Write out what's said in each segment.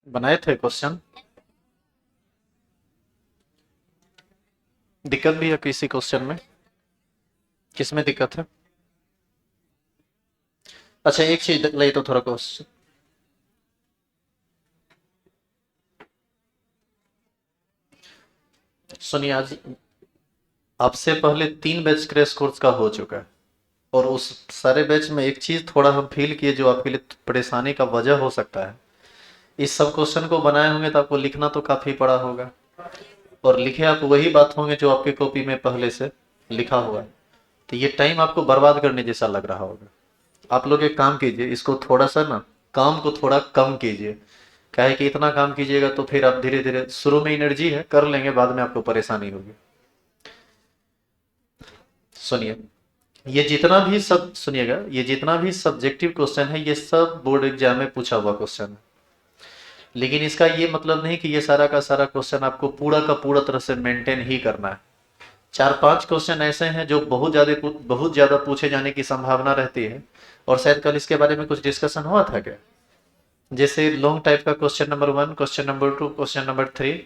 बनाए थे क्वेश्चन। दिक्कत भी है किसी क्वेश्चन में? किस में दिक्कत है? अच्छा, एक चीज ले तो थोड़ा क्वेश्चन सुनिए। आज आपसे पहले 3 बैच क्रैश कोर्स का हो चुका है, और उस सारे बैच में एक चीज थोड़ा हम फील किए जो आपके लिए परेशानी का वजह हो सकता है। इस सब क्वेश्चन को बनाए होंगे तो आपको लिखना तो काफी पड़ा होगा, और लिखे आप वही बात होंगे जो आपके कॉपी में पहले से लिखा हुआ है। तो ये टाइम आपको बर्बाद करने जैसा लग रहा होगा। आप लोग एक काम कीजिए, इसको थोड़ा सा ना, काम को थोड़ा कम कीजिए। क्या है कि इतना काम कीजिएगा तो फिर आप धीरे धीरे, शुरू में एनर्जी है कर लेंगे, बाद में आपको परेशानी होगी। सुनिए, ये जितना भी सब सुनिएगा, ये जितना भी सब्जेक्टिव क्वेश्चन है ये सब बोर्ड एग्जाम में पूछा हुआ क्वेश्चन है। लेकिन इसका ये मतलब नहीं कि ये सारा का सारा क्वेश्चन आपको पूरा का पूरा तरह से मेंटेन ही करना है। 4-5 क्वेश्चन ऐसे हैं जो बहुत ज्यादा पूछे जाने की संभावना रहती है। और शायद कल इसके बारे में कुछ डिस्कशन हुआ था क्या? जैसे लॉन्ग टाइप का question number 1, question number 2, question number 3,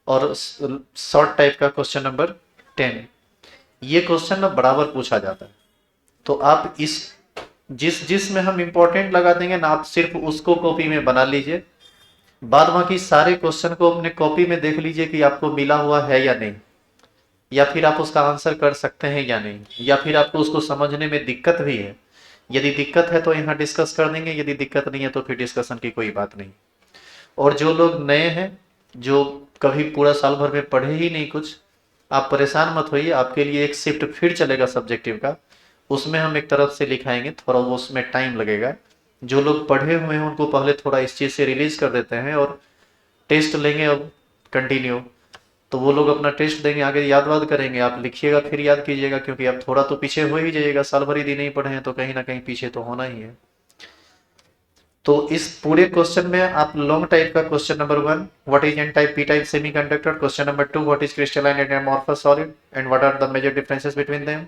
और शॉर्ट टाइप का क्वेश्चन नंबर 10। ये क्वेश्चन ना बराबर पूछा जाता है। तो आप इस जिस जिस में हम इंपॉर्टेंट लगा देंगे ना, आप सिर्फ उसको कॉपी में बना लीजिए। बाद बाकी सारे क्वेश्चन को अपने कॉपी में देख लीजिए कि आपको मिला हुआ है या नहीं, या फिर आप उसका आंसर कर सकते हैं या नहीं, या फिर आपको उसको समझने में दिक्कत भी है। यदि दिक्कत है तो यहाँ डिस्कस कर देंगे, यदि दिक्कत नहीं है तो फिर डिस्कशन की कोई बात नहीं। और जो लोग नए हैं, जो कभी पूरा साल भर में पढ़े ही नहीं कुछ, आप परेशान मत होइए। आपके लिए एक शिफ्ट फिर चलेगा सब्जेक्टिव का, उसमें हम एक तरफ से लिखाएंगे, थोड़ा वो उसमें टाइम लगेगा। जो लोग पढ़े हुए हैं उनको पहले थोड़ा इस चीज़ से रिलीज कर देते हैं, और टेस्ट लेंगे अब कंटिन्यू। तो वो लोग अपना टेस्ट देंगे, आगे याद वाद करेंगे, आप लिखिएगा फिर याद कीजिएगा, क्योंकि आप थोड़ा तो पीछे हो ही जाइएगा। साल भर यदि नहीं पढ़े हैं तो कहीं ना कहीं पीछे तो होना ही है। तो इस पूरे क्वेश्चन में आप लॉन्ग टाइप का question number 1, what is N type P type semiconductor, question number 2, what is crystalline and amorphous solid and what are the major differences between them,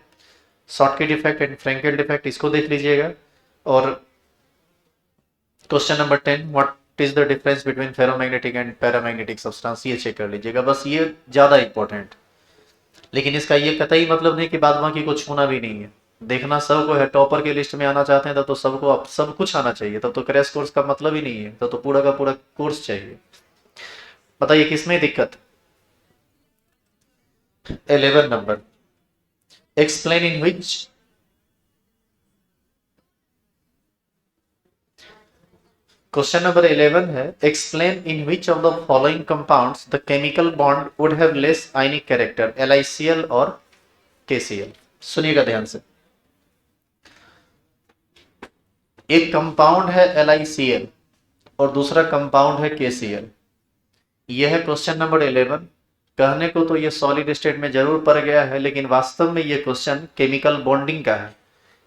shortcut defect and Frenkel defect, इसको देख लीजिएगा। और question number 10, what is the difference between ferromagnetic and paramagnetic substance, ये check कर लीजिएगा। बस ये ज़्यादा इंपॉर्टेंट। लेकिन इसका ये कतई मतलब नहीं कि बाद बाकी को छूना भी नहीं है। देखना सबको है, टॉपर के लिस्ट में आना चाहते हैं तब तो सबको अब सब कुछ आना चाहिए, तब तो क्रैश कोर्स का मतलब ही नहीं है, तब तो पूरा का पूरा कोर्स चाहिए। बताइए किसमें दिक्कत? 11 number, explain in which, question number 11 है, explain in which of the following compounds the chemical bond would have less ionic character, LiCl और KCl। सुनिएगा ध्यान से। एक कंपाउंड है LiCl और दूसरा कंपाउंड है KCl। यह है क्वेश्चन नंबर 11। कहने को तो ये सॉलिड स्टेट में जरूर पड़ गया है, लेकिन वास्तव में ये क्वेश्चन केमिकल बॉन्डिंग का है।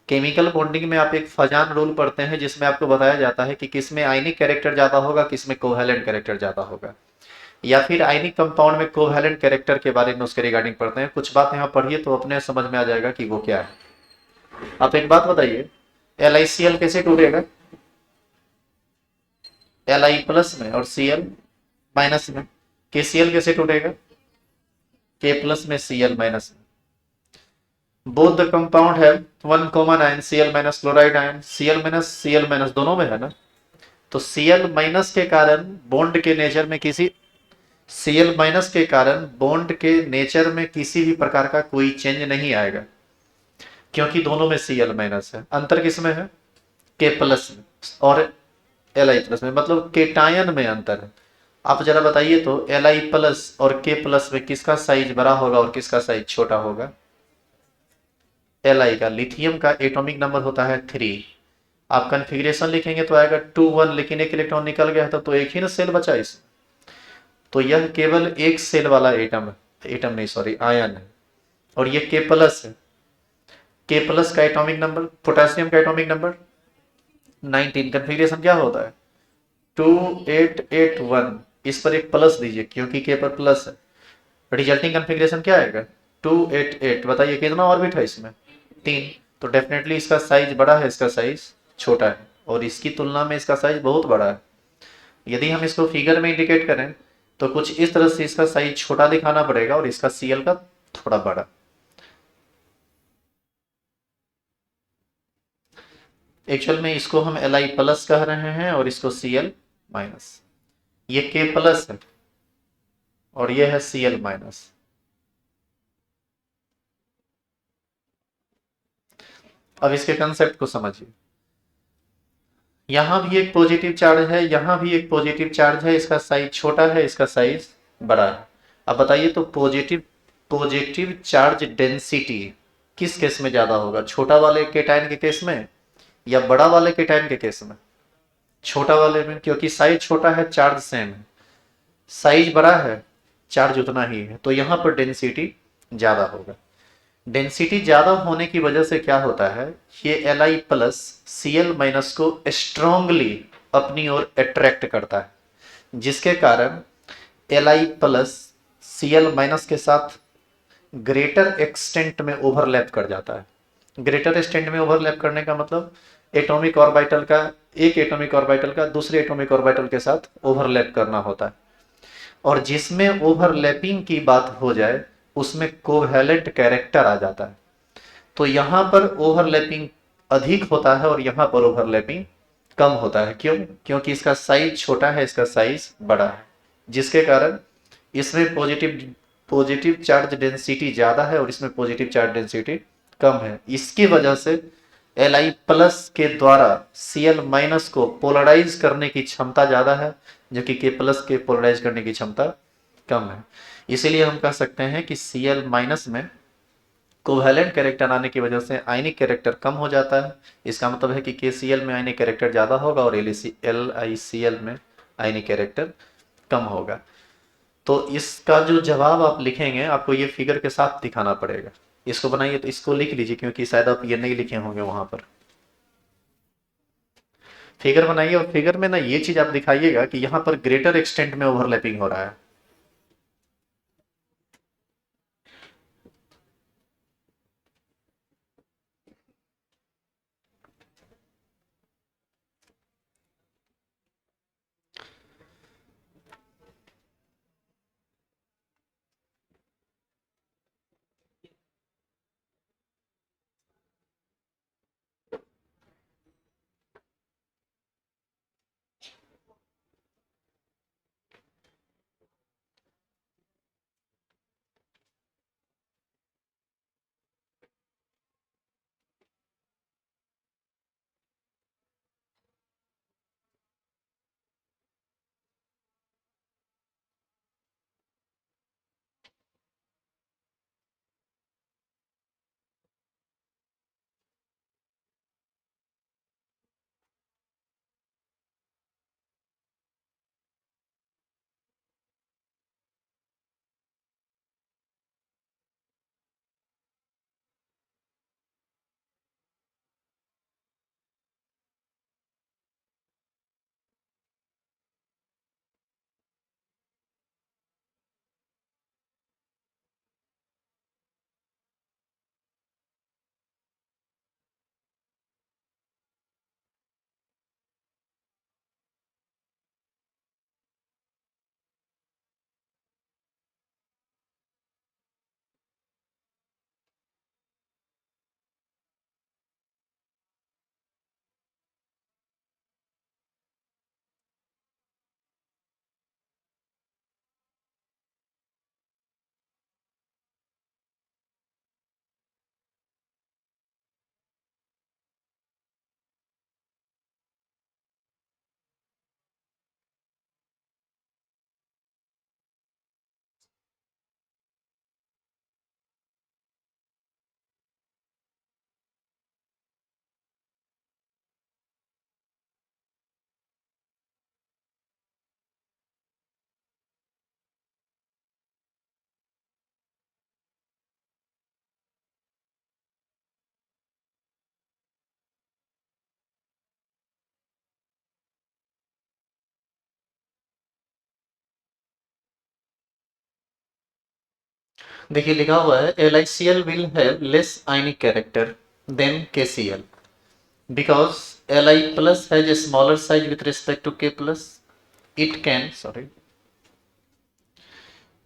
केमिकल बॉन्डिंग में आप एक फजान रूल पढ़ते हैं जिसमें आपको बताया जाता है कि किस में आयनिक कैरेक्टर ज्यादा होगा, किस में कोवैलेंट कैरेक्टर ज्यादा होगा, या फिर आयनिक कंपाउंड में कोवैलेंट कैरेक्टर के बारे में उसके रिगार्डिंग पढ़ते हैं। कुछ बात यहाँ पढ़िए तो अपने समझ में आ जाएगा कि वो क्या है। आप एक बात बताइए, LiCl कैसे टूटेगा? Li+ में और Cl- में। KCl कैसे टूटेगा? K+ में Cl- में। बोथ द कंपाउंड है one common ion, Cl- chloride ion, Cl- दोनों में है ना। तो Cl- के कारण बॉन्ड के नेचर में किसी Cl- के कारण बॉन्ड के नेचर में किसी भी प्रकार का कोई चेंज नहीं आएगा, क्योंकि दोनों में Cl- है। अंतर किसमें है? K+ में और Li+ में, मतलब केटायन में अंतर है। आप जरा बताइए तो Li+ और K+ में किसका साइज बड़ा होगा और किसका साइज छोटा होगा? Li का। लिथियम का एटॉमिक नंबर होता है 3। आप कन्फिग्रेशन लिखेंगे तो आएगा 2 1, लेकिन एक इलेक्ट्रॉन निकल गया था तो एक ही ना सेल बचा इस। तो यह केवल एक सेल वाला एटम, एटम नहीं सॉरी आयन है। और ये K+ है। K+ का एटॉमिक नंबर, पोटेशियम का एटॉमिक नंबर 19। कन्फिग्रेशन क्या होता है? 2881। इस पर एक प्लस दीजिए क्योंकि K पर प्लस है। रिजल्टिंग कन्फिग्रेशन क्या आएगा? 288। बताइए कितना ऑर्बिट है इसमें? 3। तो डेफिनेटली इसका साइज बड़ा है, इसका साइज छोटा है, और इसकी तुलना में इसका साइज बहुत बड़ा है। यदि हम इसको फिगर में इंडिकेट करें तो कुछ इस तरह से इसका साइज छोटा दिखाना पड़ेगा और इसका Cl का थोड़ा बड़ा। एक्चुअल में इसको हम Li प्लस कह रहे हैं और इसको Cl माइनस। ये K प्लस है और ये है Cl माइनस। अब इसके कंसेप्ट को समझिए। यहां भी एक पॉजिटिव चार्ज है, यहां भी एक पॉजिटिव चार्ज है, इसका साइज छोटा है, इसका साइज बड़ा है। अब बताइए तो पॉजिटिव पॉजिटिव चार्ज डेंसिटी किस केस में ज्यादा होगा, छोटा वाले केटायन के केस में या बड़ा वाले केटायन के केस में? छोटा वाले में, क्योंकि साइज छोटा है, चार्ज सेम है। साइज बड़ा है, चार्ज उतना ही है, तो यहां पर डेंसिटी ज्यादा होगा। डेंसिटी ज्यादा होने की वजह से क्या होता है, ये Li प्लस Cl माइनस को स्ट्रांगली अपनी ओर अट्रैक्ट करता है, जिसके कारण Li प्लस Cl माइनस के साथ ग्रेटर एक्सटेंट में ओवरलैप कर जाता है। ग्रेटर एक्सटेंट में ओवरलैप करने का मतलब एटॉमिक ऑर्बिटल का, एक एटॉमिक ऑर्बिटल का दूसरे एटॉमिक ऑर्बिटल के साथ ओवरलैप करना होता है। और जिसमें ओवरलैपिंग की बात हो जाए उसमें कोवैलेंट कैरेक्टर आ जाता है। तो यहां पर ओवरलैपिंग अधिक होता है और यहां पर ओवरलैपिंग कम होता है। क्यों? क्योंकि इसका साइज छोटा है, इसका साइज बड़ा है, जिसके कारण इसमें पॉजिटिव पॉजिटिव चार्ज डेंसिटी ज्यादा है और इसमें पॉजिटिव चार्ज डेंसिटी कम है। इसकी वजह से Li प्लस के द्वारा Cl माइनस को पोलराइज करने की क्षमता ज्यादा है, जबकि K प्लस के पोलराइज करने की क्षमता कम है। इसीलिए हम कह सकते हैं कि Cl माइनस में कोवैलेंट कैरेक्टर आने की वजह से आयनिक कैरेक्टर कम हो जाता है। इसका मतलब है कि KCl में आयनिक कैरेक्टर ज़्यादा होगा और LiCl में आयनिक कैरेक्टर कम होगा। तो इसका जो जवाब आप लिखेंगे आपको ये फिगर के साथ दिखाना पड़ेगा। इसको बनाइए तो इसको लिख लीजिए, क्योंकि शायद आप ये नहीं लिखे होंगे वहां पर। फिगर बनाइए और फिगर में ना ये चीज आप दिखाइएगा कि यहाँ पर ग्रेटर एक्सटेंट में ओवरलैपिंग हो रहा है। देखिए लिखा हुआ है LiCl will have less ionic character than KCl because Li plus has a smaller size with respect to K plus it can, sorry,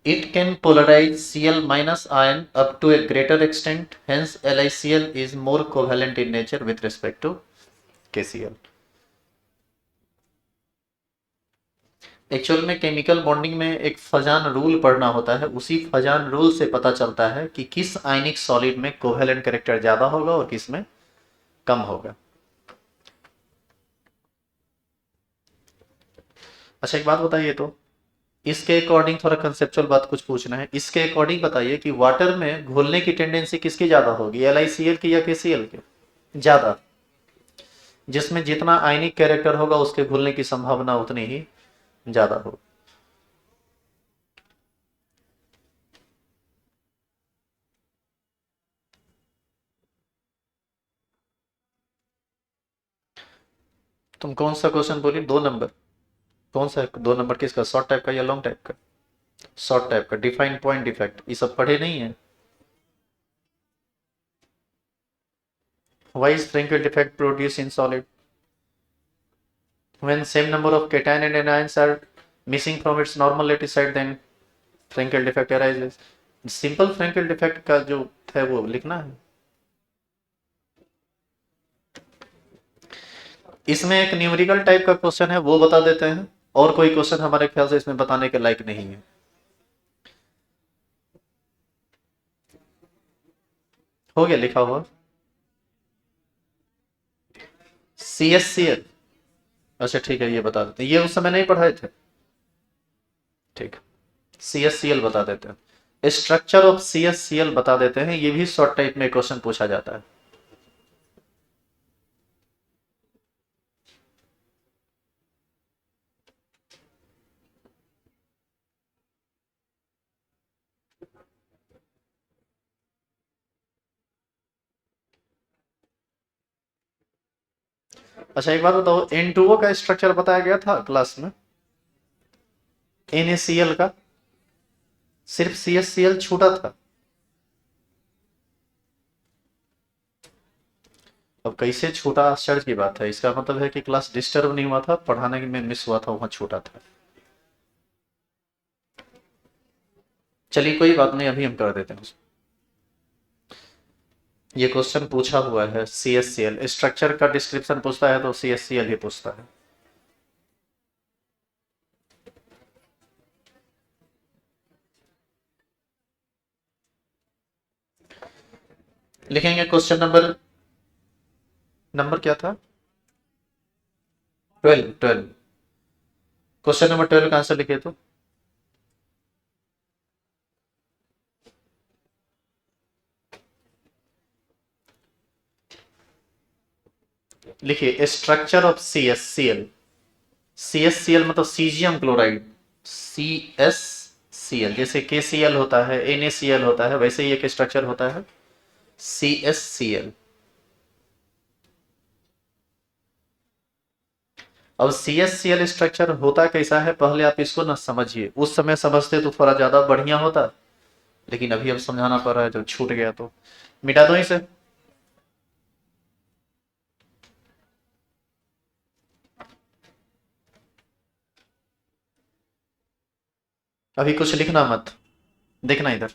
it can polarize Cl minus ion up to a greater extent, hence LiCl is more covalent in nature with respect to KCl. Actual में chemical bonding में एक Fazan rule पढ़ना होता है, उसी Fazan rule से पता चलता है कि किस आयनिक सॉलिड में कोवेलेंट कैरेक्टर ज्यादा होगा और किस में कम होगा। अच्छा एक बात बताइए, तो इसके अकॉर्डिंग थोड़ा कंसेप्चुअल बात कुछ पूछना है, इसके अकॉर्डिंग बताइए कि वाटर में घुलने की टेंडेंसी किसकी ज्यादा होगी, LiCl की या KCl की ज्यादा? जिसमें जितना आयनिक कैरेक्टर होगा उसके घुलने की संभावना उतनी ही ज्यादा होगी। तुम कौन सा क्वेश्चन बोली? 2 नंबर? कौन सा 2 नंबर किसका, शॉर्ट टाइप का या लॉन्ग टाइप का? शॉर्ट टाइप का। डिफाइन पॉइंट डिफेक्ट ये सब पढ़े नहीं है? Why is Frenkel defect produced in solid? When same number of cation and anions are missing from its normal lattice site, then Frenkel defect arises. Simple Frenkel defect का जो है वो लिखना है। इसमें एक न्यूमेरिकल टाइप का क्वेश्चन है, वो बता देते हैं, और कोई क्वेश्चन हमारे ख्याल से इसमें बताने के लायक नहीं है। हो गया लिखा हुआ CSCl। अच्छा ठीक है, ये बता देते हैं, ये उस समय नहीं पढ़ाए थे। ठीक, CSCl बता देते हैं, स्ट्रक्चर ऑफ CSCl बता देते हैं, ये भी शॉर्ट टाइप में क्वेश्चन पूछा जाता है। अच्छा एक बात बताओ, N2O का स्ट्रक्चर बताया गया था क्लास में? NaCl का सिर्फ CSCl छूटा था। अब कैसे छूटा, आश्चर्य की बात है। इसका मतलब है कि क्लास डिस्टर्ब नहीं हुआ था, पढ़ाने में मिस हुआ था, वहां छूटा था। चलिए कोई बात नहीं, अभी हम कर देते हैं। ये क्वेश्चन पूछा हुआ है CSCl, स्ट्रक्चर का डिस्क्रिप्शन पूछता है तो CSCl ही पूछता है। लिखेंगे क्वेश्चन नंबर क्या था? 12। क्वेश्चन नंबर 12 का आंसर लिखिए तो। लिखिए स्ट्रक्चर ऑफ CSCl। CSCl मतलब सीजियम क्लोराइड। CSCl जैसे KCl होता है, NaCl होता है, वैसे ही एक स्ट्रक्चर होता है CSCl। अब CSCl स्ट्रक्चर होता कैसा है, पहले आप इसको ना समझिए। उस समय समझते तो थोड़ा ज्यादा बढ़िया होता, लेकिन अभी अब समझाना पड़ रहा है, जो छूट गया तो मिटा दो इसे। अभी कुछ लिखना मत, देखना इधर।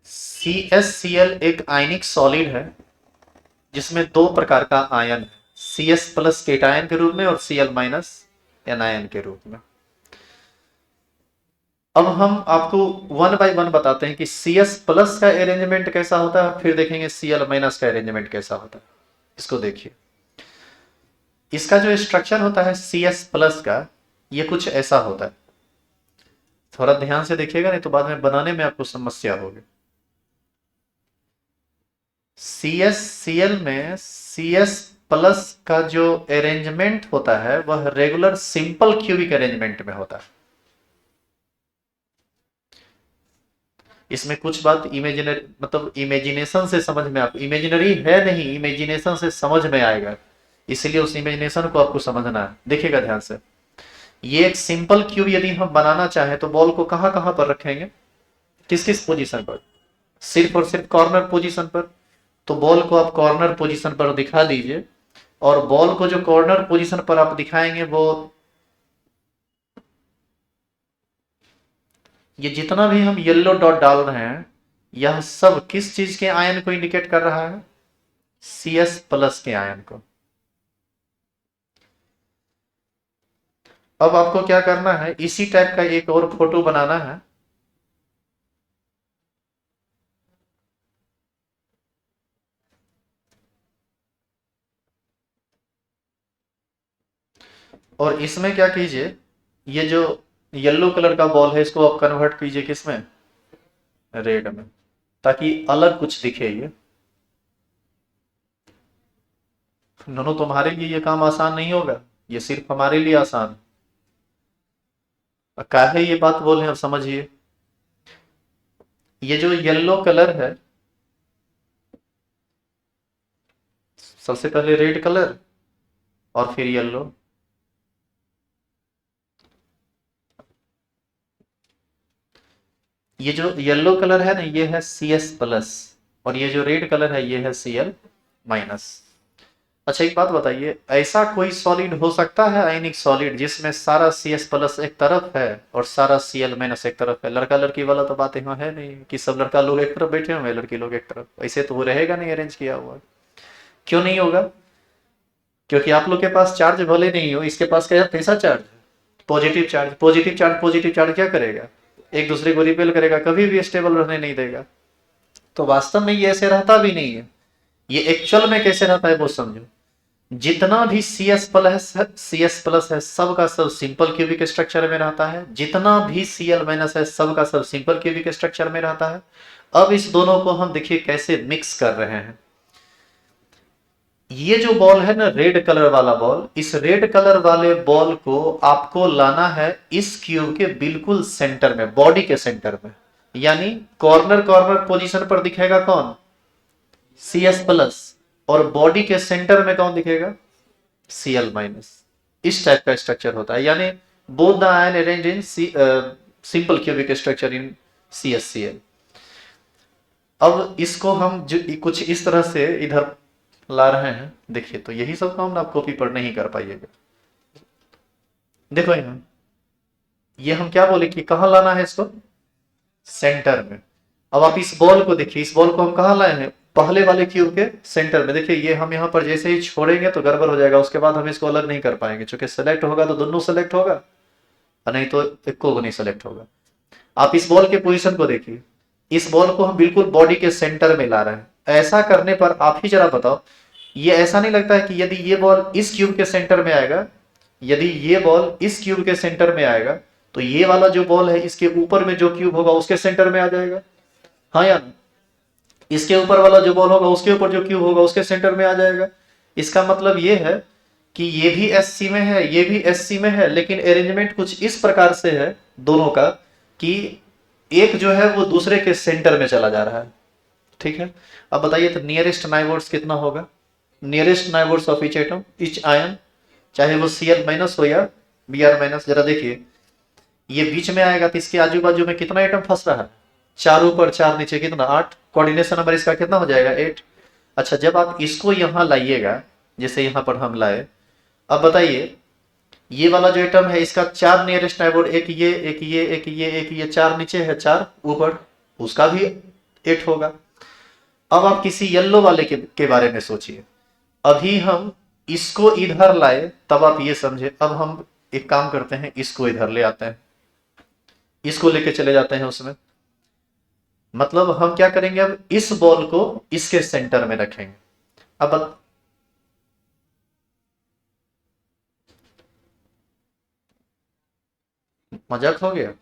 CSCl एक आयनिक सॉलिड है जिसमें 2 प्रकार का आयन है, CS प्लस केटायन के रूप में और Cl माइनस एनायन के रूप में। अब हम आपको 1 बाय 1 बताते हैं कि CS प्लस का अरेंजमेंट कैसा होता है, फिर देखेंगे Cl माइनस का अरेंजमेंट कैसा होता है। इसको देखिए, इसका जो स्ट्रक्चर होता है CS प्लस का, ये कुछ ऐसा होता है। थोड़ा ध्यान से देखिएगा, नहीं तो बाद में बनाने में आपको समस्या होगी। CSCl में CS प्लस का जो अरेंजमेंट होता है वह रेगुलर सिंपल क्यूबिक अरेंजमेंट में होता है। इसमें कुछ बात इमेजिनरी, मतलब इमेजिनेशन से समझ में, आप इमेजिनरी है नहीं, इमेजिनेशन से समझ में आएगा, इसलिए उस इमेजिनेशन को आपको समझना है। देखिएगा ध्यान से, ये एक सिंपल क्यूब यदि हम बनाना चाहें तो बॉल को कहां कहां पर रखेंगे, किस किस पोजीशन पर? सिर्फ और सिर्फ कॉर्नर पोजीशन पर। तो बॉल को आप कॉर्नर पोजीशन पर दिखा दीजिए, और बॉल को जो कॉर्नर पोजीशन पर आप दिखाएंगे वो, ये जितना भी हम येलो डॉट डाल रहे हैं यह सब किस चीज के आयन को इंडिकेट कर रहा है? CS प्लस के आयन को। अब आपको क्या करना है, इसी टाइप का एक और फोटो बनाना है। और इसमें क्या कीजिए, ये जो येलो कलर का बॉल है इसको आप कन्वर्ट कीजिए किसमें? रेड में, ताकि अलग कुछ दिखे। ये नोनो, तुम्हारे लिए ये काम आसान नहीं होगा, ये सिर्फ हमारे लिए आसान है। काहे ये बात बोल रहे हैं, अब समझिए। ये जो येलो कलर है, सबसे पहले रेड कलर और फिर येलो। ये जो येलो कलर है ना, ये है CS प्लस, और ये जो रेड कलर है ये है Cl माइनस। अच्छा एक बात बताइए, ऐसा कोई सॉलिड हो सकता है आयनिक सॉलिड जिसमें सारा CS प्लस एक तरफ है और सारा Cl माइनस एक तरफ है? लड़का लड़की वाला तो बात यहाँ है नहीं कि सब लड़का लोग एक तरफ बैठे हुए हैं लड़की लोग एक तरफ, ऐसे तो वो रहेगा नहीं अरेंज किया हुआ। क्यों नहीं होगा? क्योंकि आप लोग के पास चार्ज भले नहीं हो, इसके पास क्या है? कैसा charge? Positive charge. Positive charge क्या करेगा? एक दूसरे को रिपेल करेगा, कभी भी स्टेबल रहने नहीं देगा। तो वास्तव में ये ऐसे रहता भी नहीं है। ये एक्चुअल में कैसे रहता है वो समझो। जितना भी CS प्लस है सब का सब सिंपल क्यूबिक स्ट्रक्चर में रहता है, जितना भी Cl माइनस है सब का सब सिंपल क्यूबिक स्ट्रक्चर में रहता है। अब इस दोनों को हम देखिए कैसे मिक्स कर रहे हैं। ये जो बॉल है ना, रेड कलर वाला बॉल, इस रेड कलर वाले बॉल को आपको लाना है इस क्यूब के बिल्कुल सेंटर में, बॉडी के सेंटर में। यानी कॉर्नर कॉर्नर पोजीशन पर दिखेगा कौन? CS प्लस, और बॉडी के सेंटर में कौन दिखेगा? Cl minus. इस टाइप का स्ट्रक्चर होता है, यानी both the ion arrange in simple cubic structure in CsCl। अब इसको हम कुछ इस तरह से इधर ला रहे हैं, देखिए। तो यही सब काम आप कॉपी पर नहीं कर पाइएगा। देखो यहाँ, ये हम क्या बोले कि कहाँ लाना है इसको? सेंटर में। अब आप इस बॉल को देखिए, इस बॉल को हम कहाँ लाए हैं? पहले वाले क्यूब के सेंटर में। देखिए ये हम यहाँ पर जैसे ही छोड़ेंगे तो गड़बड़ हो जाएगा, उसके बाद हम इसको अलग नहीं कर पाएंगे, क्योंकि सेलेक्ट होगा तो दोनों सेलेक्ट होगा और नहीं तो एक को नहीं सेलेक्ट होगा। आप इस बॉल के पोजीशन को देखिए, इस बॉल को हम बिल्कुल बॉडी के सेंटर में ला रहे हैं। ऐसा करने पर आप ही जरा बताओ, ये ऐसा नहीं लगता है कि यदि ये बॉल इस क्यूब के सेंटर में आएगा, यदि ये बॉल इस क्यूब के सेंटर में आएगा तो ये वाला जो बॉल है इसके ऊपर में जो क्यूब होगा उसके सेंटर में आ जाएगा? हाँ या नहीं? इसके ऊपर वाला जो बॉल होगा उसके ऊपर जो क्यूब होगा उसके सेंटर में आ जाएगा। इसका मतलब ये है कि ये भी SC में है, ये भी SC में है, लेकिन अरेंजमेंट कुछ इस प्रकार से है दोनों का कि एक जो है वो दूसरे के सेंटर में चला जा रहा है। ठीक है, अब बताइए तो नियरेस्ट नाइबर्स कितना होगा? Nearest neighbours of each atom, each ion, चाहे वो Cl माइनस हो या Br माइनस। जरा देखिए, ये बीच में आएगा तो इसके आजू बाजू में कितना एटम फंस रहा है? 4 ऊपर 4 नीचे, कितना? 8। कोऑर्डिनेशन नंबर इसका कितना हो जाएगा? 8। अच्छा, जब आप इसको यहां लाइएगा, जैसे यहां पर हम लाए, अब बताइए ये वाला जो एटम है इसका 4 नियरेस्ट नाइबर, एक ये, एक ये, एक ये, एक ये, 4 नीचे है 4 ऊपर, उसका भी 8 होगा। अब आप किसी येलो वाले के बारे में सोचिए। अभी हम इसको इधर लाए तब आप ये समझे। अब हम एक काम करते हैं, इसको इधर ले आते हैं, इसको लेके चले जाते हैं उसमें। मतलब हम क्या करेंगे, अब इस बॉल को इसके सेंटर में रखेंगे। अब मजाक हो गया?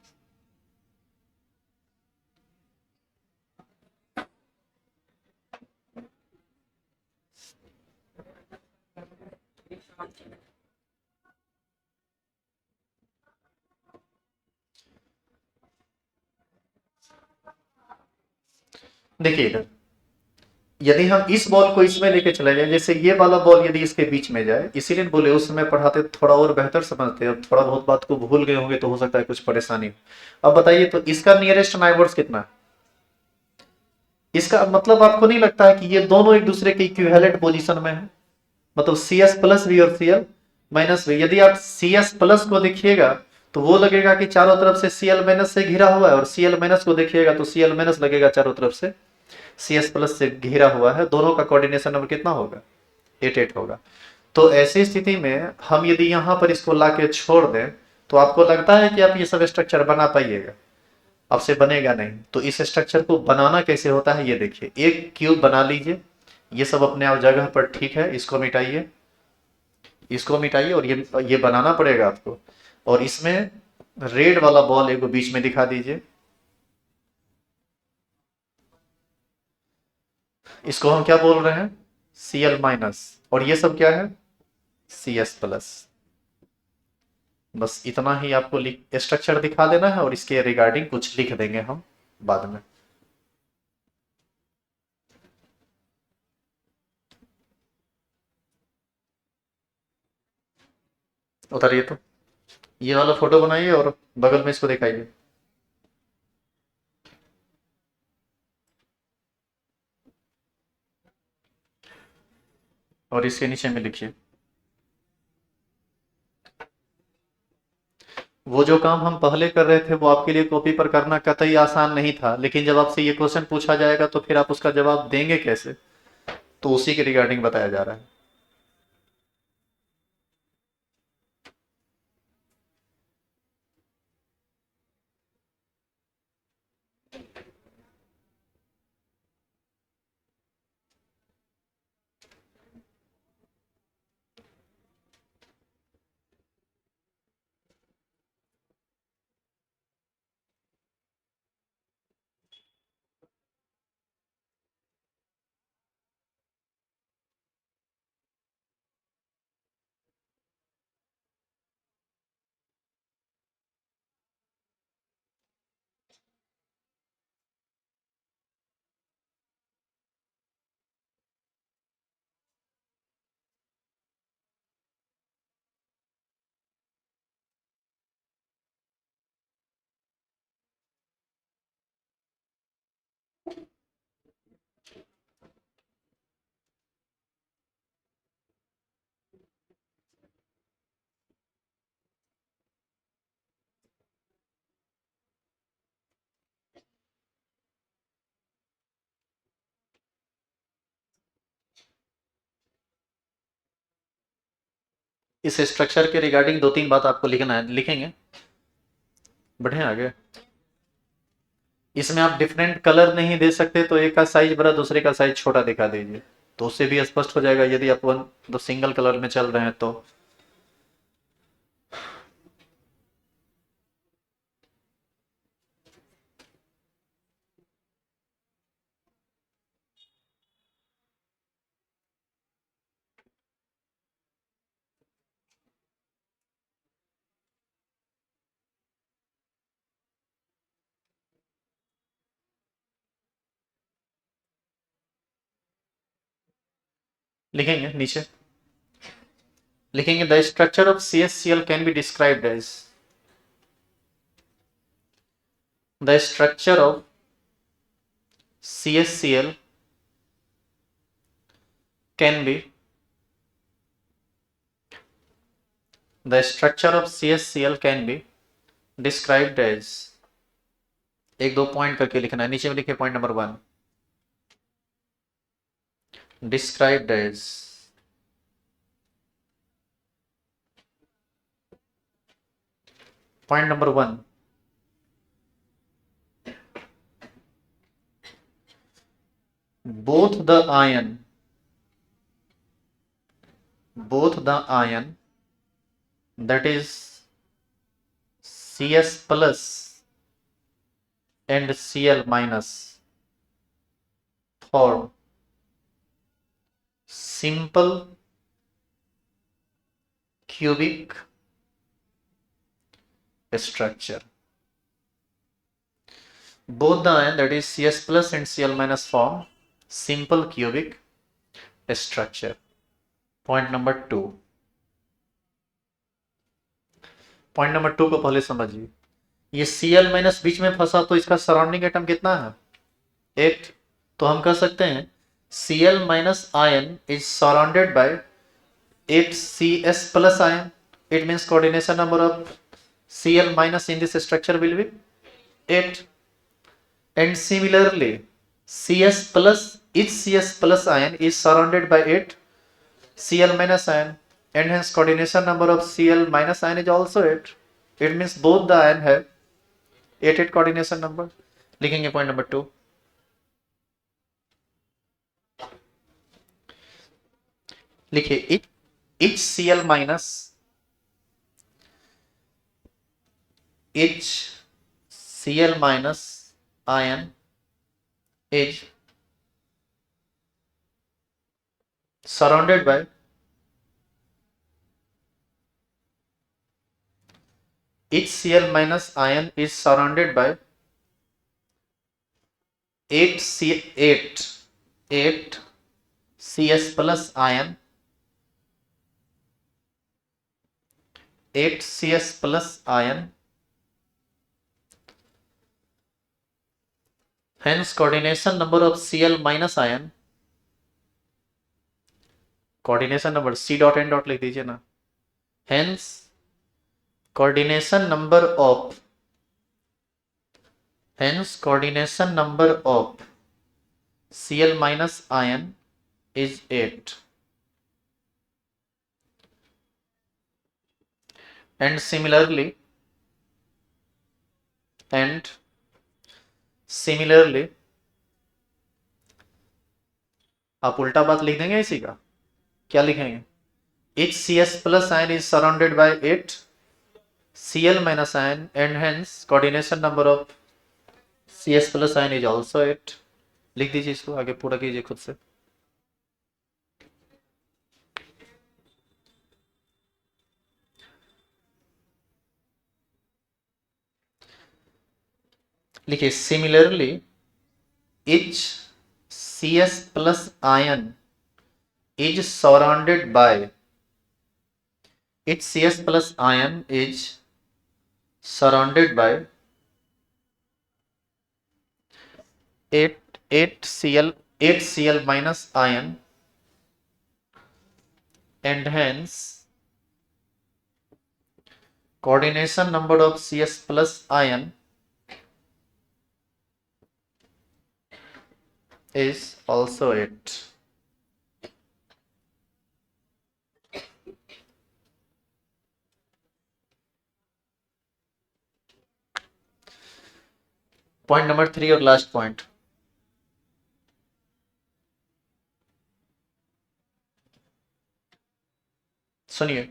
देखिए इधर, यदि हम इस बॉल को इसमें लेके चले जाए, जैसे ये वाला बॉल यदि इसके बीच में जाए, इसीलिए बोले उस समय पढ़ाते थोड़ा और बेहतर समझते। अब थोड़ा बहुत बात को भूल गए होंगे तो हो सकता है कुछ परेशानी हो। अब बताइए तो इसका नियरेस्ट नाइबर्स कितना है? इसका मतलब आपको नहीं लगता है कि ये दोनों एक दूसरे के इक्विवेलेंट पोजीशन में है? मतलब सी एस प्लस भी और सी एल माइनस भी। यदि आप सी एस प्लस को देखिएगा तो वो लगेगा कि चारों तरफ से सी एल माइनस से घिरा हुआ है, और सी एल माइनस को देखिएगा तो सी एल माइनस लगेगा चारों तरफ से सी एस प्लस से घिरा हुआ है। दोनों का कोऑर्डिनेशन नंबर कितना होगा? 8 होगा। तो ऐसी स्थिति में हम यदि यहाँ पर इसको ला के छोड़ दें तो आपको लगता है कि आप ये सब स्ट्रक्चर बना पाइएगा? आपसे बनेगा नहीं। तो इस स्ट्रक्चर को बनाना कैसे होता है ये देखिए। एक क्यूब बना लीजिए, ये सब अपने आप जगह पर ठीक है, इसको मिटाइए, इसको मिटाइए, और ये बनाना पड़ेगा आपको। और इसमें रेड वाला बॉल एक बीच में दिखा दीजिए, इसको हम क्या बोल रहे हैं? C L minus. और ये सब क्या है? C S plus. बस इतना ही आपको स्ट्रक्चर दिखा देना है, और इसके रिगार्डिंग कुछ लिख देंगे हम बाद में। उतारिए तो, ये वाला फोटो बनाइए और बगल में इसको दिखाइए। और इसके नीचे में लिखिए। वो जो काम हम पहले कर रहे थे वो आपके लिए कॉपी पर करना कतई आसान नहीं था, लेकिन जब आपसे ये क्वेश्चन पूछा जाएगा तो फिर आप उसका जवाब देंगे कैसे? तो उसी के रिगार्डिंग बताया जा रहा है। इस स्ट्रक्चर के रिगार्डिंग दो तीन बात आपको लिखना है, लिखेंगे? बढ़े आगे। इसमें आप डिफरेंट कलर नहीं दे सकते, तो एक का साइज बड़ा दूसरे का साइज छोटा दिखा दीजिए, तो उससे भी स्पष्ट हो जाएगा यदि आप वन तो सिंगल कलर में चल रहे हैं तो। लिखेंगे नीचे, लिखेंगे the structure of C S C L can be described as, the structure of C S C L can be, the structure of C S C L can be described as. एक दो point करके लिखना है, नीचे में लिखिए point number 1, described as. Point number 1, both the ion that is Cs plus and Cl minus form simple cubic structure. Both the ion that is Cs plus and Cl minus form simple cubic structure. Point number 2, point number 2 को पहले समझिए। ये Cl minus बीच में फंसा तो इसका surrounding atom कितना है? 8। तो हम कह सकते हैं Cl minus ion is surrounded by 8 Cs plus ion. It means coordination number of Cl minus in this structure will be 8. And similarly, Cs plus each Cs plus ion is surrounded by 8 Cl minus ion, and hence coordination number of Cl minus ion is also 8. It means both the ion have 8 coordination number. लिखेंगे point number 2. लिखिए each Cl minus ion is surrounded by each Cl minus ion is surrounded by 8 Cs plus ion, 8 Cs plus ion. Hence coordination number of Cl minus ion, coordination number C dot N dot लिख दीजिए ना. Hence coordination number of Cl minus ion is 8. And similarly आप उल्टा बात लिख देंगे इसी का. क्या लिखेंगे? each Cs plus ion is surrounded by 8 Cl minus ion, and hence coordination number of Cs plus ion is also 8. लिख दीजिए इसको, आगे पूरा कीजिए खुद से. लिखिए similarly each Cs plus ion is surrounded by 8 Cl minus ion, and hence coordination number of Cs plus ion is also 8. Point number 3 और लास्ट पॉइंट. सुनिए,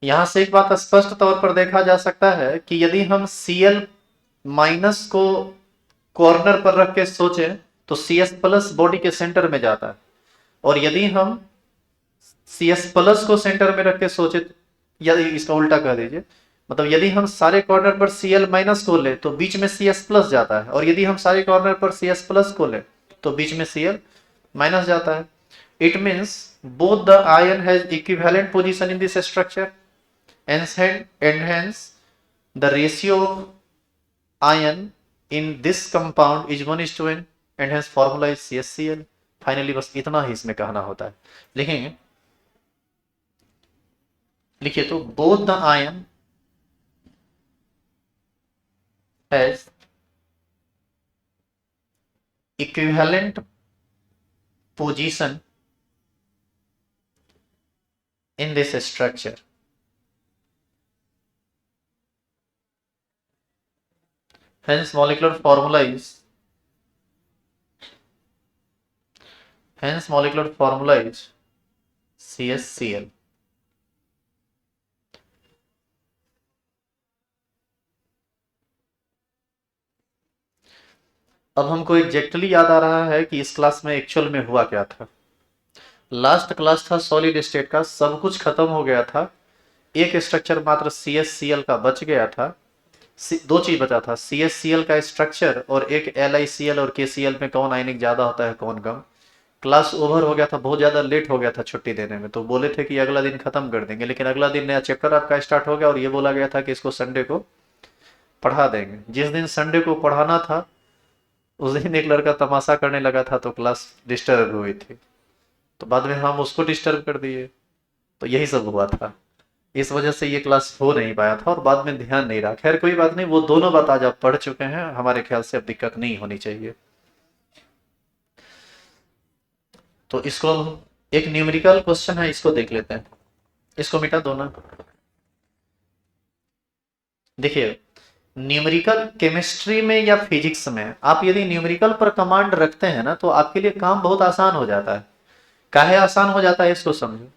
यहां से एक बात स्पष्ट तौर पर देखा जा सकता है कि यदि हम Cl माइनस को कॉर्नर पर रख के सोचें तो Cs प्लस बॉडी के सेंटर में जाता है, और यदि हम Cs प्लस को सेंटर में रख के सोचे, यदि इसका उल्टा कह दीजिए, मतलब यदि हम सारे कॉर्नर पर Cl माइनस को ले तो बीच में Cs प्लस जाता है, और यदि हम सारे कॉर्नर पर Cs प्लस को ले तो बीच में Cl माइनस जाता है. It means both the ion has equivalent position in this structure, and hence the ratio of ion in this compound is 1:n, and hence formula is CsCl. Finally बस इतना ही इसमें कहना होता है. लिखेंगे, लिखिए तो both the ion has equivalent position in this structure. Hence molecular formula is CsCl. अब हमको एग्जैक्टली याद आ रहा है कि इस क्लास में एक्चुअल में हुआ क्या था. लास्ट क्लास था सॉलिड स्टेट का, सब कुछ खत्म हो गया था, एक स्ट्रक्चर मात्र CsCl का बच गया था. दो चीज बचा था, CsCl का स्ट्रक्चर और एक LiCl और KCl में कौन आयनिक ज्यादा होता है कौन कम. क्लास ओवर हो गया था, बहुत ज्यादा लेट हो गया था छुट्टी देने में, तो बोले थे कि अगला दिन खत्म कर देंगे, लेकिन अगला दिन नया चैप्टर आपका स्टार्ट हो गया और ये बोला गया था कि इसको संडे को पढ़ा देंगे. जिस दिन संडे को पढ़ाना था उस दिन एक लड़का तमाशा करने लगा था तो क्लास डिस्टर्ब हुई थी, तो बाद में हम उसको डिस्टर्ब कर दिए, तो यही सब हुआ था। इस वजह से ये क्लास हो नहीं पाया था और बाद में ध्यान नहीं रहा। खैर कोई बात नहीं, वो दोनों बात आज आप पढ़ चुके हैं, हमारे ख्याल से अब दिक्कत नहीं होनी चाहिए। तो इसको, एक न्यूमेरिकल क्वेश्चन है, इसको देख लेते हैं। इसको मिटा दो ना। देखिए, न्यूमेरिकल केमिस्ट्री में या फिजिक्स में आप यदि न्यूमेरिकल पर कमांड रखते हैं ना, तो आपके लिए काम बहुत आसान हो जाता है। काहे आसान हो जाता है इसको समझो।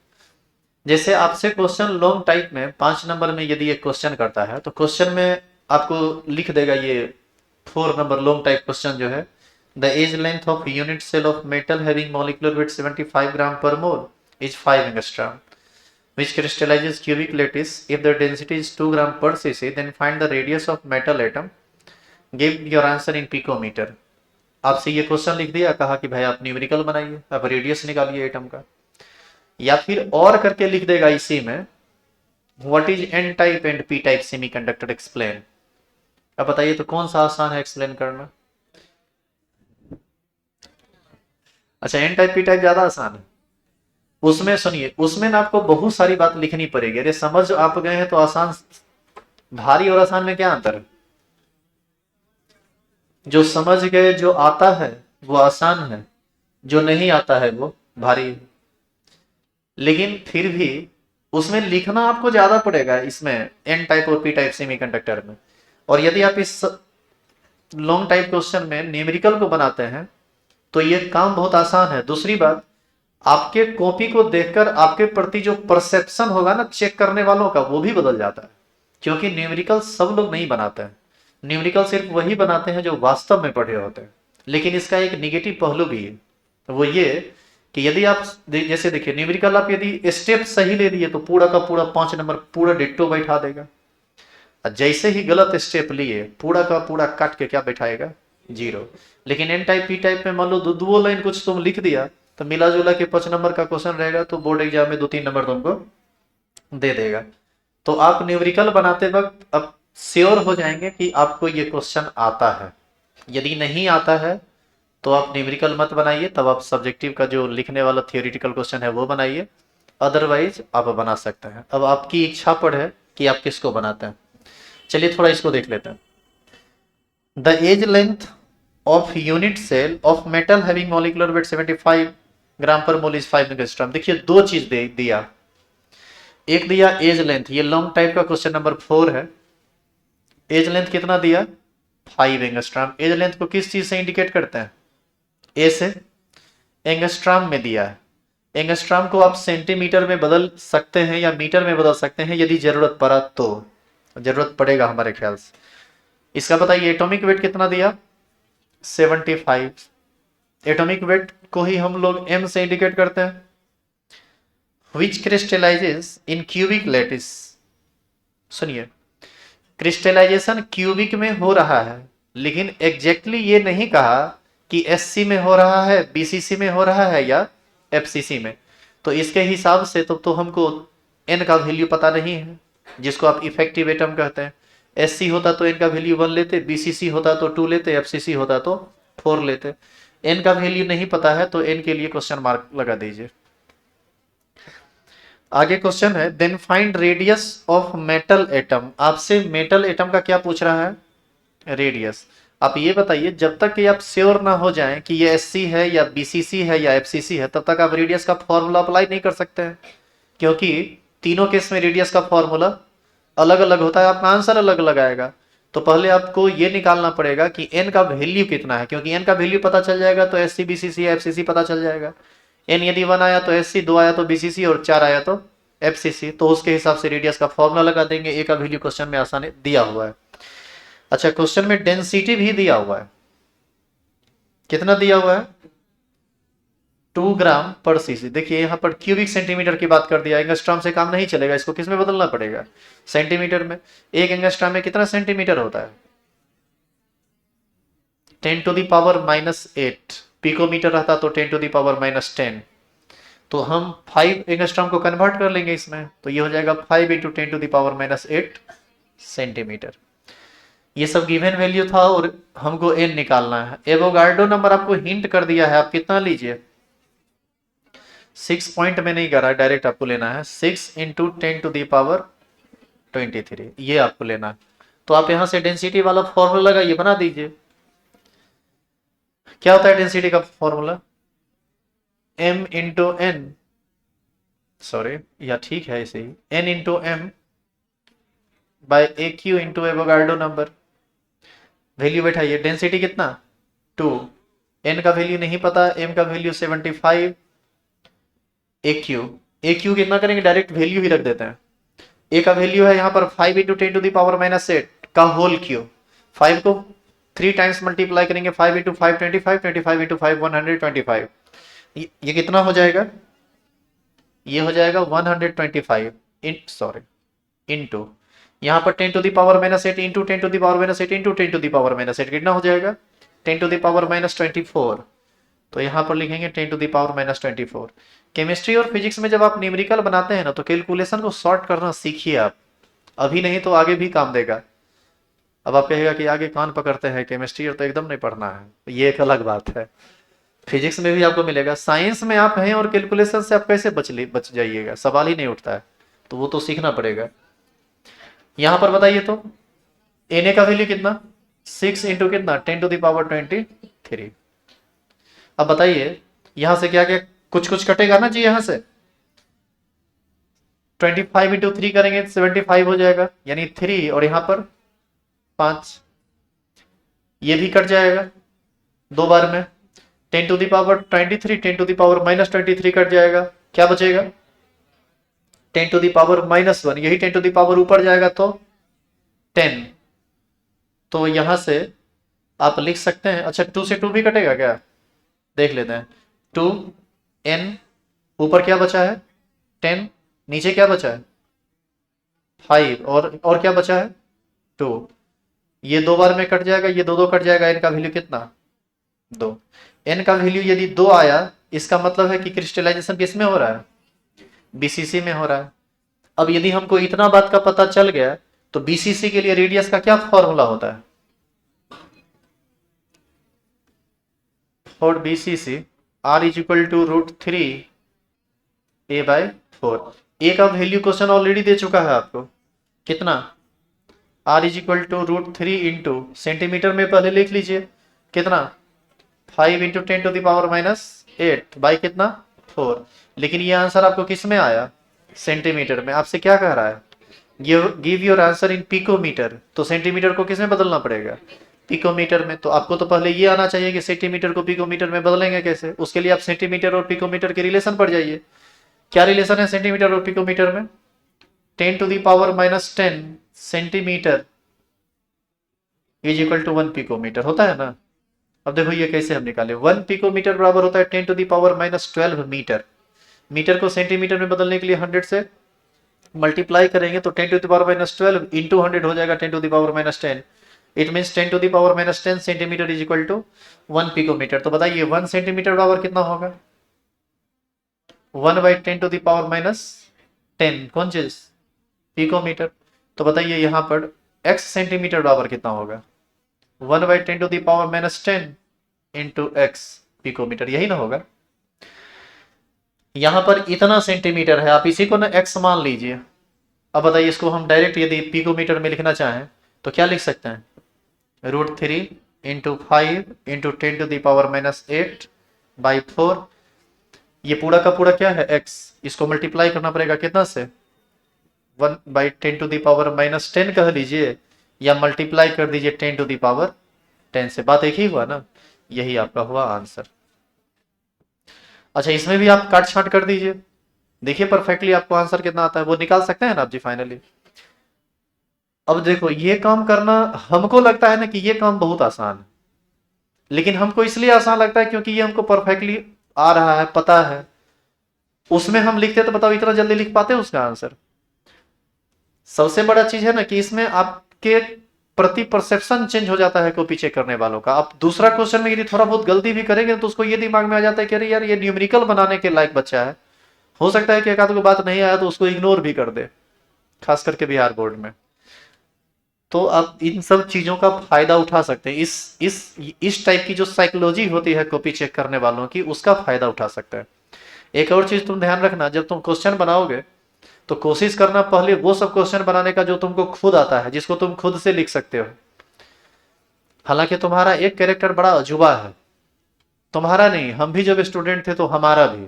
जैसे आपसे क्वेश्चन लॉन्ग टाइप में 5 नंबर में यदि एक क्वेश्चन करता है, तो क्वेश्चन में आपको लिख देगा ये 4 नंबर लॉन्ग टाइप क्वेश्चन जो है, the edge length of unit cell of metal having molecular weight 75 gram per mole is 5 angstrom which crystallizes cubic lattice if the density is 2 gram per cc, then find the radius of metal atom, give your answer in picometer। आपसे ये question लिख दिया, कहा कि भाई आप numerical बनाइए, आप रेडियस निकालिए एटम का। या फिर और करके लिख देगा इसी में, what is N type and P type semiconductor explain. अब बताइए तो कौन सा आसान है एक्सप्लेन करना? अच्छा, एन टाइप पी टाइप ज्यादा आसान है। उसमें सुनिए, उसमें ना आपको बहुत सारी बात लिखनी पड़ेगी। अरे समझ आप गए हैं तो आसान, भारी और आसान में क्या अंतर है? जो समझ गए, जो आता है वो आसान है, जो नहीं आता है वो भारी है। लेकिन फिर भी उसमें लिखना आपको ज्यादा पड़ेगा, इसमें एन टाइप और पी टाइप सेमीकंडक्टर में। और यदि आप इस लॉन्ग टाइप क्वेश्चन में न्यूमेरिकल को बनाते हैं तो ये काम बहुत आसान है। दूसरी बात, आपके कॉपी को देखकर आपके प्रति जो परसेप्शन होगा ना चेक करने वालों का, वो भी बदल जाता है। क्योंकि न्यूमेरिकल सब लोग नहीं बनाते हैं, न्यूमेरिकल सिर्फ वही बनाते हैं जो वास्तव में पढ़े होते हैं। लेकिन इसका एक निगेटिव पहलू भी है, वो ये कि यदि आप जैसे देखिए न्यूमेरिकल, आप यदि स्टेप सही ले लिए तो पूरा का पूरा 5 नंबर पूरा डिट्टो बैठा देगा। जैसे ही गलत स्टेप लिए, पूरा का पूरा काट के क्या बैठाएगा? 0। लेकिन एन टाइप पी टाइप में मान लो दो लाइन कुछ तुम लिख दिया, तो मिला जुला के 5 नंबर का क्वेश्चन रहेगा, तो बोर्ड एग्जाम में 2-3 नंबर तुमको दे देगा। तो आप न्यूमेरिकल बनाते वक्त अब श्योर हो जाएंगे कि आपको ये क्वेश्चन आता है। यदि नहीं आता है तो आप न्यूमेरिकल मत बनाइए, तब आप सब्जेक्टिव का जो लिखने वाला थियोरिटिकल क्वेश्चन है वो बनाइए। अदरवाइज आप बना सकते हैं। अब आपकी इच्छा पर है कि आप किसको बनाते हैं। चलिए थोड़ा इसको देख लेते हैं। The edge length of unit cell of metal having molecular weight 75 gram per mole is 5 angstrom. देखिए दो चीज दिया, एक दिया एज लेंथ, ये लॉन्ग टाइप का क्वेश्चन नंबर 4 है। एज लेंथ कितना दिया? 5 एंगस्ट्रॉम। एज लेंथ को किस चीज से इंडिकेट करते हैं? ए से। एंगस्ट्रॉम में दिया है। एंगस्ट्रॉम को आप सेंटीमीटर में बदल सकते हैं या मीटर में बदल सकते हैं यदि जरूरत पड़ा तो। जरूरत पड़ेगा हमारे ख्याल से। इसका बताइए एटॉमिक वेट कितना दिया? 75। एटॉमिक वेट को ही हम लोग m से इंडिकेट करते हैं। Which crystallizes in cubic lattice। सुनिए, क्रिस्टलाइजेशन क्यूबिक में हो रहा है, लेकिन एग्जैक्टली ये नहीं कहा कि SC में हो रहा है, BCC में हो रहा है या FCC में। तो इसके हिसाब से तो हमको n का वैल्यू पता नहीं है, जिसको आप इफेक्टिव एटम कहते हैं। SC होता तो n का वैल्यू 1 लेते, BCC होता तो 2 लेते, FCC होता तो 4 लेते। n का वैल्यू नहीं पता है तो n के लिए क्वेश्चन मार्क लगा दीजिए। आगे क्वेश्चन है, then find radius of metal atom. आपसे मेटल एटम का क्या पूछ रहा है? रेडियस। आप ये बताइए, जब तक कि आप श्योर ना हो जाएं कि ये SC है या BCC है या FCC है, तब तक आप रेडियस का फॉर्मूला अप्लाई नहीं कर सकते हैं। क्योंकि तीनों केस में रेडियस का फॉर्मूला अलग अलग होता है, आपका आंसर अलग अलग आएगा। तो पहले आपको ये निकालना पड़ेगा कि n का वैल्यू कितना है, क्योंकि n का वैल्यू पता चल जाएगा तो SC BCC या FCC पता चल जाएगा। n यदि 1 आया तो SC, 2 आया तो BCC और 4 आया तो FCC, तो उसके हिसाब से रेडियस का फॉर्मूला लगा देंगे। a का वैल्यू क्वेश्चन में आसानी दिया हुआ है। अच्छा, क्वेश्चन में डेंसिटी भी दिया हुआ है। कितना दिया हुआ है? 2 ग्राम पर सीसी। देखिए यहाँ पर क्यूबिक सेंटीमीटर की बात कर दिया, एंगस्ट्रॉम से काम नहीं चलेगा, इसको किस में बदलना पड़ेगा? सेंटीमीटर में। एक एंगस्ट्रॉम में कितना सेंटीमीटर होता है? 10⁻⁻8। पिकोमीटर रहता तो 10⁻⁻10। तो हम 5 एंगस्ट्रॉम को कन्वर्ट कर लेंगे इसमें, तो ये हो जाएगा 5 × 10⁻⁸ सेंटीमीटर। ये सब गिवन वैल्यू था और हमको n निकालना है। एवोगाड्रो नंबर आपको हिंट कर दिया है, आप कितना लीजिए, 6 पॉइंट में नहीं करा, डायरेक्ट आपको लेना है 6 इंटू 10⁻23, ये आपको लेना है। तो आप यहां से डेंसिटी वाला फॉर्मूला लगाइए, बना दीजिए। क्या होता है डेंसिटी का formula, m into N, sorry या ठीक है ऐसे ही, n into M by A cube into Avogadro number. Value बैठाइए, डेंसिटी कितना 2, n का वैल्यू नहीं पता, m का वैल्यू 75, ए क्यू कितना करेंगे, डायरेक्ट वैल्यू ही रख देते हैं। ए का वैल्यू है यहाँ पर 5 इंटू 10⁻⁻8 का होल क्यू, 5 को 3 टाइम्स मल्टीप्लाई करेंगे, 5 इंटू 5 25, 25 इंटू 5 125। ये कितना हो जाएगा, ये हो जाएगा 125 सॉरी इंटू यहाँ पर 10⁻⁻8 इंटू 10⁻⁻8 इंटू 10⁻⁻8 कितना हो जाएगा 10⁻24। तो यहाँ पर लिखेंगे 10⁻24। केमिस्ट्री और फिजिक्स में जब आप न्यूमेरिकल बनाते हैं ना, तो कैलकुलेशन को सॉर्ट करना सीखिए आप, अभी नहीं तो आगे भी काम देगा। अब आप कहेगा कि आगे कान पकड़ते हैं, केमिस्ट्री और तो एकदम नहीं पढ़ना है, ये एक अलग बात है। फिजिक्स में भी आपको मिलेगा, साइंस में आप हैं और कैलकुलेशन से आप कैसे बच जाइएगा, सवाल ही नहीं उठता है, तो वो तो सीखना पड़ेगा। यहां पर बताइए तो एन का वैल्यू कितना, 6 इंटू कितना 10⁻23। अब बताइए यहां से क्या क्या कुछ कुछ कटेगा ना जी, यहां से 25 इंटू 3 करेंगे 75 हो जाएगा, यानी 3 और यहां पर 5, ये भी कट जाएगा दो बार में, 10⁻23 10⁻⁻23 कट जाएगा, क्या बचेगा 10⁻⁻1, यही 10 ऊपर जाएगा तो 10। तो यहां से आप लिख सकते हैं, अच्छा 2 से 2 भी कटेगा क्या, देख लेते हैं, 2n ऊपर क्या बचा है 10, नीचे क्या बचा है 5 और क्या बचा है 2, ये दो बार में कट जाएगा, ये दो कट जाएगा, n का वैल्यू कितना 2। n का वैल्यू यदि 2 आया, इसका मतलब है कि क्रिस्टलाइजेशन किस में हो रहा है, बीसीसी में हो रहा है। अब यदि हमको इतना बात का पता चल गया, तो बीसीसी के लिए रेडियस का क्या फॉर्मूला होता है, for BCC r is equal to √3a/4। A का वैल्यू क्वेश्चन ऑलरेडी दे चुका है आपको, कितना r is equal to √3 into centimetre में पहले लिख लीजिए, कितना 5 इंटू 10⁻⁻8 बाई कितना 4। लेकिन ये आंसर आपको किस में आया, सेंटीमीटर में। आपसे क्या कह रहा है, give your answer in picometre, तो सेंटीमीटर को किस में बदलना पड़ेगा, पिकोमीटर में। तो आपको तो पहले ये आना चाहिए कि सेंटीमीटर को पिकोमीटर में बदलेंगे कैसे, उसके लिए आप सेंटीमीटर और पिकोमीटर के रिलेशन पढ़ जाइए। क्या रिलेशन है सेंटीमीटर और पिकोमीटर में, 10⁻⁻10 centimetre is equal to 1 picometre होता है ना। अब देखो ये कैसे हम निकाले, 1 पिकोमीटर बराबर होता है 10⁻⁻12 मीटर। मीटर को सेंटीमीटर में बदलने के लिए 100 से मल्टीप्लाई करेंगे, तो 10⁻12 इंटू 100 हो जाएगा 10⁻10। It means 10⁻10 centimetre is equal to 1 picometre. तो बताइए 1 सेंटीमीटर बराबर कितना होगा, 1/10⁻10 कौन चीज, पिकोमीटर। तो बताइए यहाँ पर x सेंटीमीटर बराबर कितना होगा, 1/10⁻10 इंटू x पिकोमीटर, यही ना होगा। यहां पर इतना सेंटीमीटर है, आप इसी को ना x मान लीजिए। अब बताइए इसको हम डायरेक्ट यदि पिकोमीटर में लिखना चाहें तो क्या लिख सकते हैं, √3 इंटू 5 इंटू 10⁻8/4। ये पूरा का पूरा क्या है x, इसको मल्टीप्लाई करना पड़ेगा कितना से, 1/10⁻10 कह लीजिए, या मल्टीप्लाई कर दीजिए 10⁻10 से। बात एक ही हुआ ना, यही आपका हुआ आंसर। अच्छा इसमें भी आप काट छांट कर दीजिए, देखिए परफेक्टली आपको आंसर कितना आता है, वो निकाल सकते हैं ना आप जी फाइनली। अब देखो ये काम करना हमको लगता है ना कि ये काम बहुत आसान है, लेकिन हमको इसलिए आसान लगता है क्योंकि ये हमको परफेक्टली आ रहा है, पता है। उसमें हम लिखते तो बताओ इतना जल्दी लिख पाते उसका आंसर। सबसे बड़ा चीज है ना कि इसमें आपके प्रति परसेप्शन चेंज हो जाता है कॉपी चेक करने वालों का। आप दूसरा क्वेश्चन में यदि थोड़ा बहुत गलती भी करेंगे तो उसको ये दिमाग में आ जाता है कि अरे यार ये न्यूमेरिकल बनाने के लायक बच्चा है, हो सकता है कि एक आध को बात नहीं आया तो उसको इग्नोर भी कर दे, खास करके बिहार बोर्ड में। तो आप इन सब चीजों का फायदा उठा सकते हैं। इस टाइप की जो साइकोलॉजी होती है कॉपी चेक करने वालों की, उसका फायदा उठा सकते हैं। एक और चीज तुम ध्यान रखना, जब तुम क्वेश्चन बनाओगे तो कोशिश करना पहले वो सब क्वेश्चन बनाने का जो तुमको खुद आता है, जिसको तुम खुद से लिख सकते हो। हालांकि तुम्हारा एक कैरेक्टर बड़ा अजूबा है, तुम्हारा नहीं, हम भी जब स्टूडेंट थे तो हमारा भी।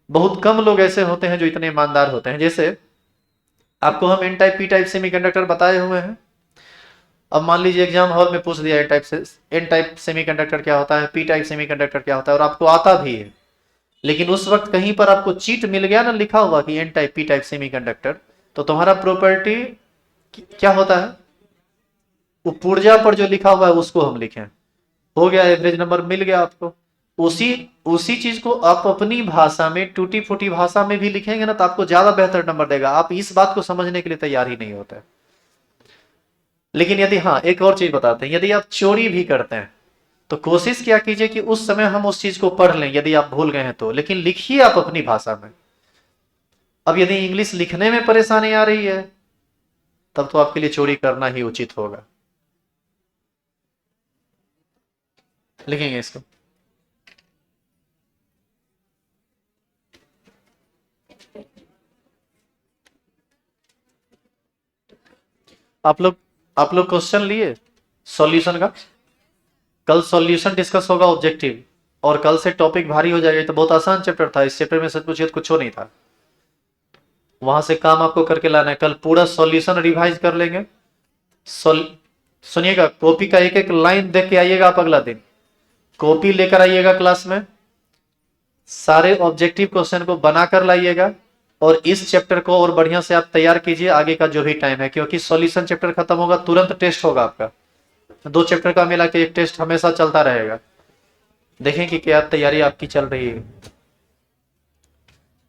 बहुत कम लोग ऐसे होते हैं जो इतने ईमानदार होते हैं। जैसे आपको हम N type P type semiconductor बताए हुए हैं। अब मान लीजिए एग्जाम हॉल में पूछ दिया एन टाइप सेमीकंडक्टर क्या होता है, पी टाइप सेमीकंडक्टर क्या होता है, और आपको आता भी है, लेकिन उस वक्त कहीं पर आपको चीट मिल गया ना, लिखा हुआ कि N type P type semiconductor, तो तुम्हारा प्रॉपर्टी क्या होता है, वो पुर्जा पर जो लिखा हुआ है उसको हम लिखें, हो गया, एवरेज नंबर मिल गया आपको। उसी उसी चीज को आप अपनी भाषा में, टूटी फूटी भाषा में भी लिखेंगे ना, तो आपको ज्यादा बेहतर नंबर देगा। आप इस बात को समझने के लिए तैयार ही नहीं होते। लेकिन यदि, हाँ एक और चीज बताते हैं, यदि आप चोरी भी करते हैं तो कोशिश क्या कीजिए कि उस समय हम उस चीज को पढ़ लें, यदि आप भूल गए हैं तो, लेकिन लिखिए आप अपनी भाषा में। अब यदि इंग्लिश लिखने में परेशानी आ रही है, तब तो आपके लिए चोरी करना ही उचित होगा। लिखेंगे इसको। आप लोग क्वेश्चन लिए सॉल्यूशन का, कल सॉल्यूशन डिस्कस होगा ऑब्जेक्टिव, और कल से टॉपिक भारी हो जाएगा। तो बहुत आसान चैप्टर था, इस चैप्टर में सच पूछिए तो कुछ हो नहीं था। वहां से काम आपको करके लाना है, कल पूरा सॉल्यूशन रिवाइज कर लेंगे। सुनिएगा, कॉपी का एक एक लाइन देख के आइएगा आप अगला दिन, कॉपी लेकर आइएगा क्लास में, सारे ऑब्जेक्टिव क्वेश्चन को बनाकर लाइएगा, और इस चैप्टर को और बढ़िया से आप तैयार कीजिए आगे का जो भी टाइम है, क्योंकि सॉल्यूशन चैप्टर खत्म होगा तुरंत टेस्ट होगा आपका। 2 चैप्टर का मिला के एक टेस्ट हमेशा चलता रहेगा। देखें कि क्या तैयारी आपकी चल रही है।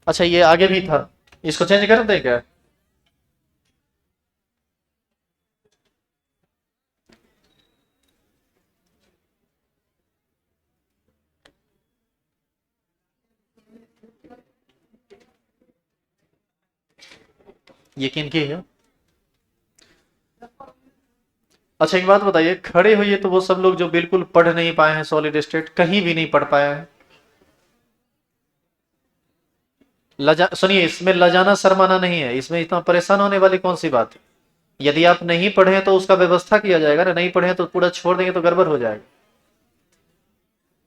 अच्छा, ये आगे भी था, इसको चेंज कर दें क्या? ये किनकी है? अच्छा एक बात बताइए, खड़े होइए तो वो सब लोग जो बिल्कुल पढ़ नहीं पाए हैं, सॉलिड स्टेट कहीं भी नहीं पढ़ पाया है। सुनिए, इसमें लजाना शर्माना नहीं है, इसमें इतना परेशान होने वाली कौन सी बात है। यदि आप नहीं पढ़े तो उसका व्यवस्था किया जाएगा ना, नहीं पढ़े तो पूरा छोड़ देंगे तो गड़बड़ हो जाएगा।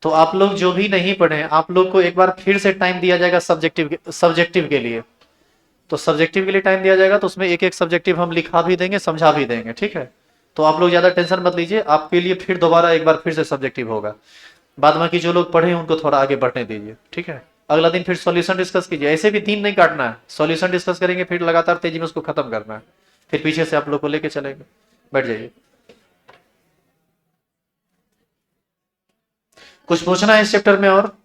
तो आप लोग जो भी नहीं पढ़े, आप लोग को एक बार फिर से टाइम दिया जाएगा सब्जेक्टिव के लिए। तो सब्जेक्टिव के लिए टाइम दिया जाएगा, तो उसमें एक एक सब्जेक्टिव हम लिखा भी देंगे, समझा भी देंगे, ठीक है। तो आप लोग ज्यादा टेंशन मत लीजिए, आपके लिए फिर दोबारा एक बार फिर से सब्जेक्टिव होगा। बाद बाकी जो लोग पढ़े उनको थोड़ा आगे बढ़ने दीजिए, ठीक है। अगला दिन फिर सॉल्यूशन डिस्कस कीजिए, ऐसे भी दिन नहीं काटना है, सॉल्यूशन डिस्कस करेंगे फिर लगातार तेजी में उसको खत्म करना है, फिर पीछे से आप लोग को लेके चलेंगे। बैठ जाइए। कुछ पूछना है इस चैप्टर में और?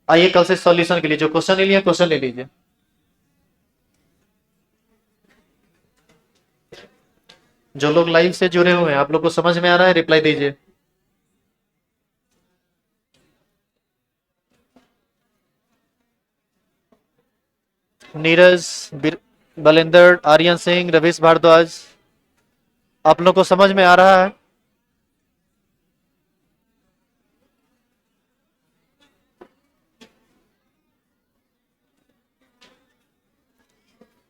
आइए कल से सॉल्यूशन के लिए जो क्वेश्चन ले लिए क्वेश्चन ले लीजिए। जो लोग लाइव से जुड़े हुए हैं, आप लोग को समझ में आ रहा है, रिप्लाई दीजिए। नीरज, बलिंदर, आर्यन सिंह, रवीश भारद्वाज, आप लोग को समझ में आ रहा है?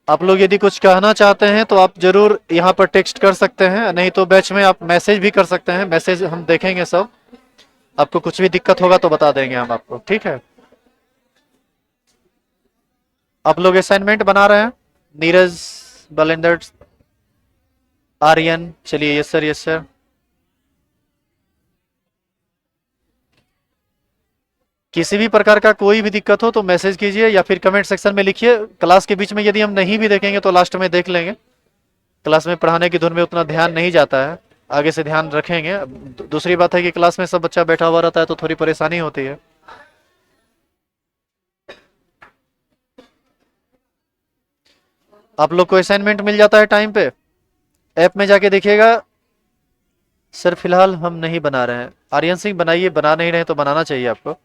आप लोग यदि कुछ कहना चाहते हैं तो आप जरूर यहाँ पर टेक्स्ट कर सकते हैं, नहीं तो बैच में आप मैसेज भी कर सकते हैं, मैसेज हम देखेंगे सब। आपको कुछ भी दिक्कत होगा तो बता देंगे हम आपको, ठीक है। आप लोग असाइनमेंट बना रहे हैं? नीरज, बलिंदर, आर्यन, चलिए यस सर, यस सर। किसी भी प्रकार का कोई भी दिक्कत हो तो मैसेज कीजिए या फिर कमेंट सेक्शन में लिखिए। क्लास के बीच में यदि हम नहीं भी देखेंगे तो लास्ट में देख लेंगे। क्लास में पढ़ाने की धुन में उतना ध्यान नहीं जाता है, आगे से ध्यान रखेंगे। दूसरी बात है कि क्लास में सब बच्चा बैठा हुआ रहता है तो थोड़ी परेशानी होती है। आप लोग को असाइनमेंट मिल जाता है टाइम पे, ऐप में जाके देखिएगा। सर फिलहाल हम नहीं बना रहे हैं। आर्यन सिंह बनाइए, बना नहीं रहे तो बनाना चाहिए आपको।